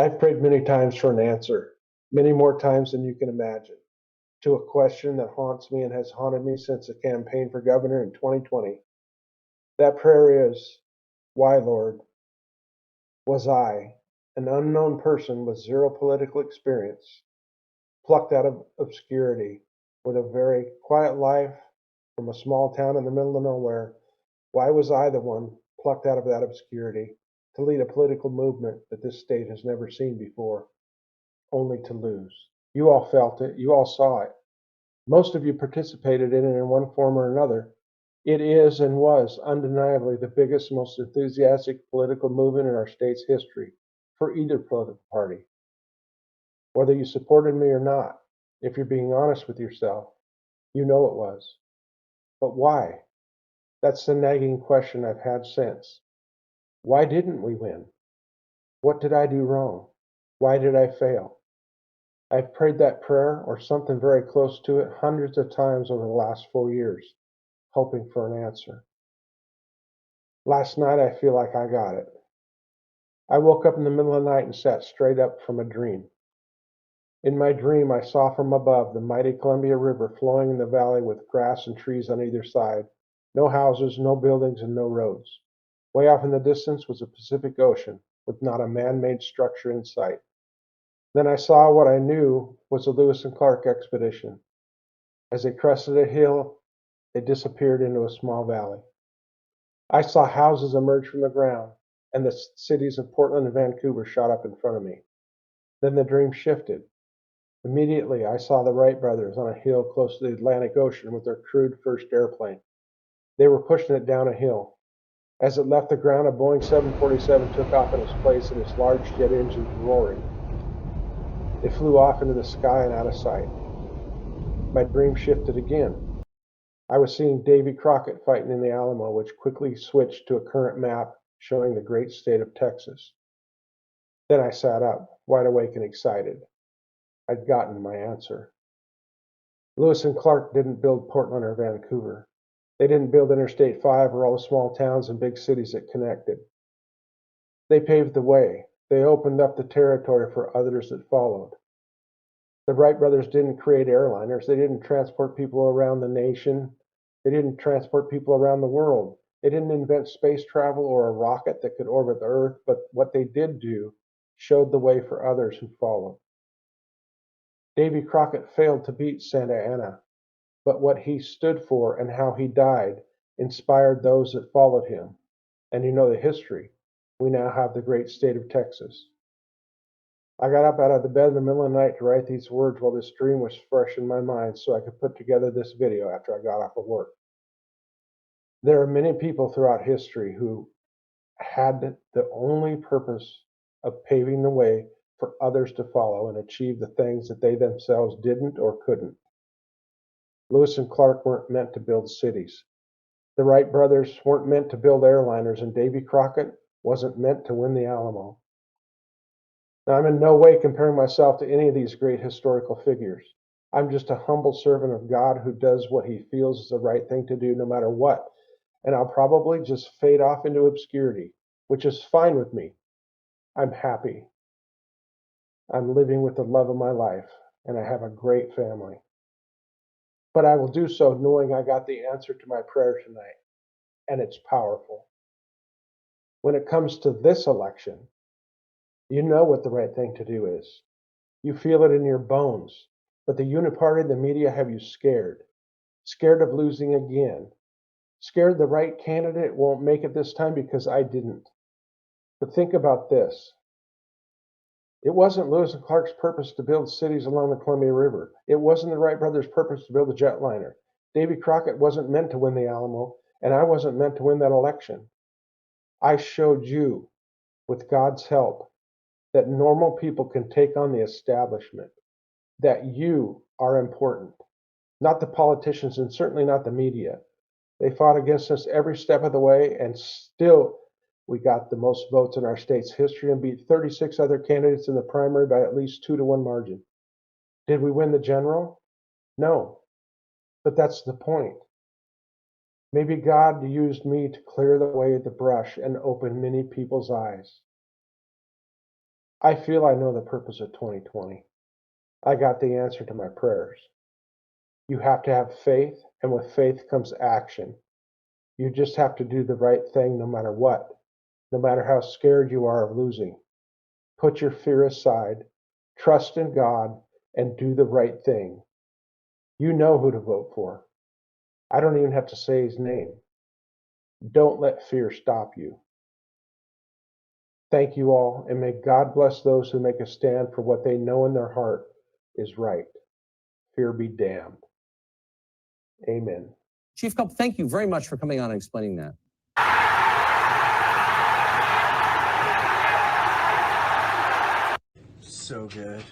I've prayed many times for an answer, many more times than you can imagine, to a question that haunts me and has haunted me since the campaign for governor in 2020. That prayer is, why, Lord, was I, an unknown person with zero political experience, plucked out of obscurity with a very quiet life from a small town in the middle of nowhere? Why was I the one plucked out of that obscurity to lead a political movement that this state has never seen before, only to lose? You all felt it. You all saw it. Most of you participated in it in one form or another. It is and was undeniably the biggest, most enthusiastic political movement in our state's history for either political party. Whether you supported me or not, if you're being honest with yourself, you know it was. But why? That's the nagging question I've had since. Why didn't we win? What did I do wrong? Why did I fail? I've prayed that prayer or something very close to it hundreds of times over the last 4 years, hoping for an answer. Last night I feel like I got it. I woke up in the middle of the night and sat straight up from a dream. In my dream I saw from above the mighty Columbia River flowing in the valley with grass and trees on either side. No houses, no buildings, and no roads. Way off in the distance was the Pacific Ocean, with not a man-made structure in sight. Then I saw what I knew was the Lewis and Clark expedition. As they crested a hill, they disappeared into a small valley. I saw houses emerge from the ground, and the cities of Portland and Vancouver shot up in front of me. Then the dream shifted. Immediately, I saw the Wright brothers on a hill close to the Atlantic Ocean with their crude first airplane. They were pushing it down a hill. As it left the ground, a Boeing 747 took off in its place and its large jet engines roaring. They flew off into the sky and out of sight. My dream shifted again. I was seeing Davy Crockett fighting in the Alamo, which quickly switched to a current map showing the great state of Texas. Then I sat up, wide awake and excited. I'd gotten my answer. Lewis and Clark didn't build Portland or Vancouver. They didn't build Interstate 5 or all the small towns and big cities that connected. They paved the way. They opened up the territory for others that followed. The Wright brothers didn't create airliners. They didn't transport people around the nation. They didn't transport people around the world. They didn't invent space travel or a rocket that could orbit the Earth, but what they did do showed the way for others who followed. Davy Crockett failed to beat Santa Anna, but what he stood for and how he died inspired those that followed him. And you know the history. We now have the great state of Texas. I got up out of the bed in the middle of the night to write these words while this dream was fresh in my mind so I could put together this video after I got off of work. There are many people throughout history who had the only purpose of paving the way for others to follow and achieve the things that they themselves didn't or couldn't. Lewis and Clark weren't meant to build cities. The Wright brothers weren't meant to build airliners, and Davy Crockett wasn't meant to win the Alamo. Now, I'm in no way comparing myself to any of these great historical figures. I'm just a humble servant of God who does what he feels is the right thing to do no matter what. And I'll probably just fade off into obscurity, which is fine with me. I'm happy. I'm living with the love of my life, and I have a great family. But I will do so knowing I got the answer to my prayer tonight, and it's powerful. When it comes to this election, you know what the right thing to do is. You feel it in your bones. But the uniparty and the media have you scared. Scared of losing again. Scared the right candidate won't make it this time because I didn't. But think about this. It wasn't Lewis and Clark's purpose to build cities along the Columbia River. It wasn't the Wright brothers' purpose to build a jetliner. Davy Crockett wasn't meant to win the Alamo, and I wasn't meant to win that election. I showed you, with God's help, that normal people can take on the establishment, that you are important, not the politicians and certainly not the media. They fought against us every step of the way, and still we got the most votes in our state's history and beat 36 other candidates in the primary by at least 2-to-1 margin. Did we win the general? No, but that's the point. Maybe God used me to clear away the brush and open many people's eyes. I feel I know the purpose of 2020. I got the answer to my prayers. You have to have faith, and with faith comes action. You just have to do the right thing no matter what, no matter how scared you are of losing. Put your fear aside, trust in God, and do the right thing. You know who to vote for. I don't even have to say his name. Don't let fear stop you. Thank you all, and may God bless those who make a stand for what they know in their heart is right. Fear be damned. Amen. Chief Culp, thank you very much for coming on and explaining that. So good.